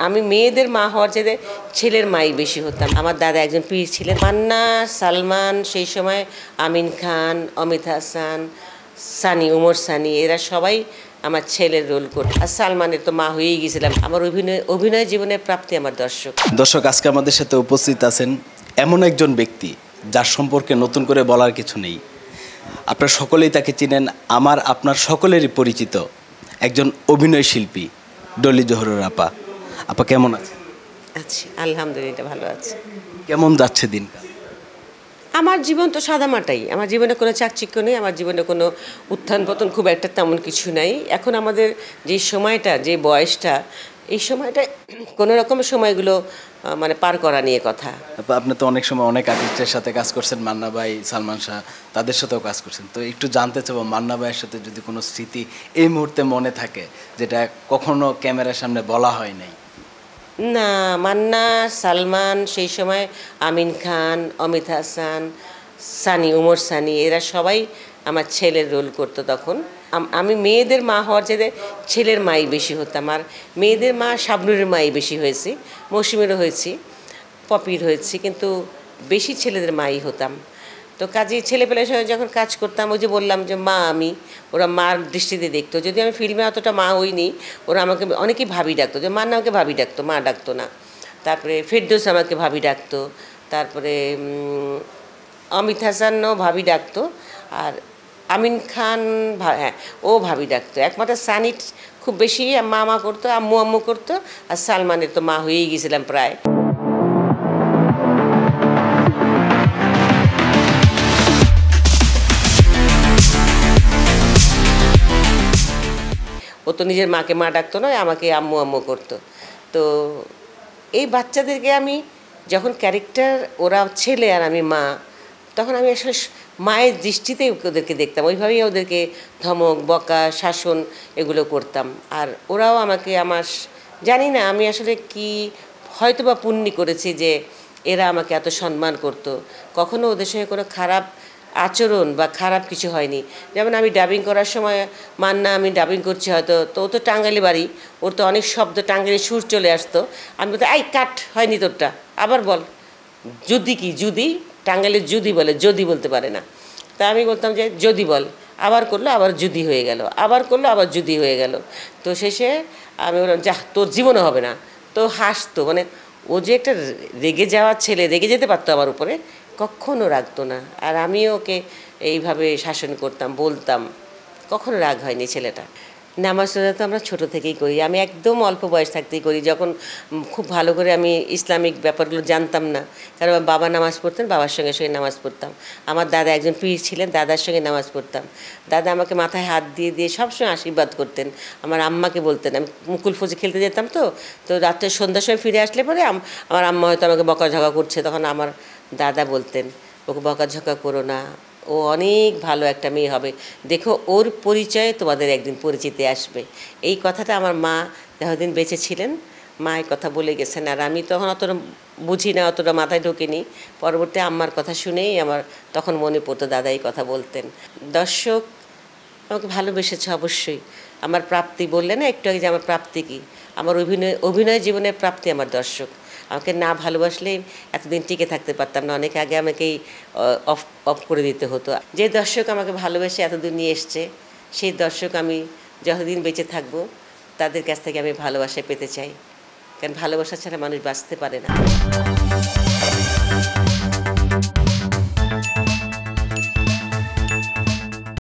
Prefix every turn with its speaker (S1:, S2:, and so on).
S1: আমি মেয়েদের মা হওয়ার চেয়ে ছেলের মাই বেশি হতাম। আমার দাদা একজন পীর ছিলেন। মান্না, সালমান, সেই সময় আমিন খান, অমিত হাসান, সানি, ওমর সানি, এরা সবাই আমার ছেলের রোল করত। আর সালমানের তো মা হয়েই গেছিলাম। আমার অভিনয় জীবনের প্রাপ্তি আমার দর্শক।
S2: দর্শক, আজকে আমাদের সাথে উপস্থিত আছেন এমন একজন ব্যক্তি যার সম্পর্কে নতুন করে বলার কিছু নেই। আপনারা সকলেই তাকে চিনেন, আপনার সকলেরই পরিচিত একজন অভিনয় শিল্পী ডলি জোহরের আপা। আপা কেমন আছে?
S1: আচ্ছা, আলহামদুলিল্লাহ ভালো আছে।
S2: কেমন যাচ্ছে দিনকাল?
S1: আমার জীবন তো সাদামাটাই। আমার জীবনে কোনো চাকচিক্য নেই, আমার জীবনে কোনো উত্থান পতন খুব একটা তেমন কিছু নাই। এখন আমাদের যে সময়টা, যে বয়সটা, এই সময়টা কোনো রকমের সময়গুলো মানে পার করা নিয়ে কথা।
S2: আপনি তো অনেক সময় অনেক আর্টিস্টের সাথে কাজ করছেন, মান্না ভাই, সালমান শাহ, তাদের সাথেও কাজ করছেন। তো একটু জানতে চাবো, মান্না ভাইয়ের সাথে যদি কোনো স্মৃতি এই মুহূর্তে মনে থাকে যেটা কখনো ক্যামেরার সামনে বলা হয় নাই।
S1: না, মান্না, সালমান, সেই সময় আমিন খান, অমিত হাসান, সানি, ওমর সানি, এরা সবাই আমার ছেলের রোল করতো তখন। আমি মেয়েদের মা হওয়ার চেয়ে ছেলের মাই বেশি হতাম। আর মেয়েদের মা শাবনুরের মাই বেশি হয়েছি, মৌসুমীরও হয়েছি, পপির হয়েছি, কিন্তু বেশি ছেলেদের মাই হতাম। তো কাজেই ছেলেপেলের সঙ্গে যখন কাজ করতাম, ওই যে বললাম যে মা আমি, ওরা মার দৃষ্টিতে দেখতো। যদি আমি ফিল্মে অতটা মা হইনি, ওরা আমাকে অনেকেই ভাবি ডাকতো, যে মার না আমাকে ভাবি ডাকতো, মা ডাকতো না। তারপরে ফেরদৌস আমাকে ভাবি ডাকতো, তারপরে অমিত হাসানও ভাবি ডাকতো, আর আমিন খান, হ্যাঁ, ও ভাবি ডাকতো। একমাত্র সানিট খুব বেশি মা করতো, আম্মু আম্মু করতো। আর সালমানের তো মা হয়েই গেছিলাম প্রায়। ও তো নিজের মাকে মা ডাকতো না, আমাকে আম্মু আম্মু করতো। তো এই বাচ্চাদেরকে আমি যখন ক্যারেক্টার, ওরা ছেলে আর আমি মা, তখন আমি আসলে মায়ের দৃষ্টিতেই ওদেরকে দেখতাম। ওইভাবেই ওদেরকে ধমক, বকা, শাসন এগুলো করতাম। আর ওরাও আমাকে জানি না আমি আসলে কি হয়তো বা পুণ্যি করেছি যে এরা আমাকে এত সম্মান করতো। কখনো ওদের সঙ্গে কোনো খারাপ আচরণ বা খারাপ কিছু হয়নি। যেমন আমি ডাবিং করার সময়, মান্না আমি ডাবিং করছি হয়তো, তো ও তো টাঙ্গাইলি বাড়ি, ওর তো অনেক শব্দ টাঙ্গাইলি সুর চলে আসতো। আমি বলতে আই কাট হয়নি তোরটা, আবার বল। যদি কি যদি টাঙ্গাইলের যদি বলে, যদি বলতে পারে না। তা আমি বলতাম যে যদি বল, আবার করলো, আবার যদি হয়ে গেল, আবার করলো, আবার যদি হয়ে গেল। তো শেষে আমি বললাম যা, তোর জীবনে হবে না। তো হাসতো, মানে ও যে একটা রেগে যাওয়ার ছেলে, রেগে যেতে পারতো আমার উপরে, কখনো রাখতো না। আর আমিও ওকে এইভাবে শাসন করতাম, বলতাম, কখনো রাগ হয়নি ছেলেটা। নামাজ রোজা তো আমরা ছোটো থেকেই করি। আমি একদম অল্প বয়স থাকতেই করি, যখন খুব ভালো করে আমি ইসলামিক ব্যাপারগুলো জানতাম না। কারণ আমার বাবা নামাজ পড়তেন, বাবার সঙ্গে সঙ্গে নামাজ পড়তাম। আমার দাদা একজন পীর ছিলেন, দাদার সঙ্গে নামাজ পড়তাম। দাদা আমাকে মাথায় হাত দিয়ে দিয়ে সবসময় আশীর্বাদ করতেন। আমার আম্মাকে বলতেন, আমি মুকুল ফৌজি খেলতে যেতাম, তো রাত্রে সন্ধ্যার সময় ফিরে আসলে পরে আমার আম্মা হয়তো আমাকে বকাঝকা করছে, তখন আমার দাদা বলতেন ওকে বকাঝকা করো না, ও অনেক ভালো একটা মেয়ে হবে, দেখো ওর পরিচয়ে তোমাদের একদিন পরিচিতি আসবে। এই কথাটা আমার মা যতদিন বেঁচে ছিলেন, মা এই কথা বলে গেছেন। আর আমি তখন অতটা বুঝি না, অতটা মাথায় ঢোকেনি। পরবর্তী আম্মার কথা শুনেই আমার তখন মনে পড়তো দাদা এই কথা বলতেন। দর্শক আমাকে ভালোবেসেছে অবশ্যই। আমার প্রাপ্তি বললে না একটু আগে, যে আমার প্রাপ্তি কী, আমার অভিনয় জীবনের প্রাপ্তি আমার দর্শক। আমাকে না ভালোবাসলে এতদিন টিকে থাকতে পারতাম না, অনেক আগে আমাকেই অফ করে দিতে হতো। যে দর্শক আমাকে ভালোবেসে এতদূর নিয়ে এসছে, সেই দর্শক আমি যতদিন বেঁচে থাকবো তাদের কাছ থেকে আমি ভালোবাসা পেতে চাই। কারণ ভালোবাসা ছাড়া মানুষ বাঁচতে পারে না।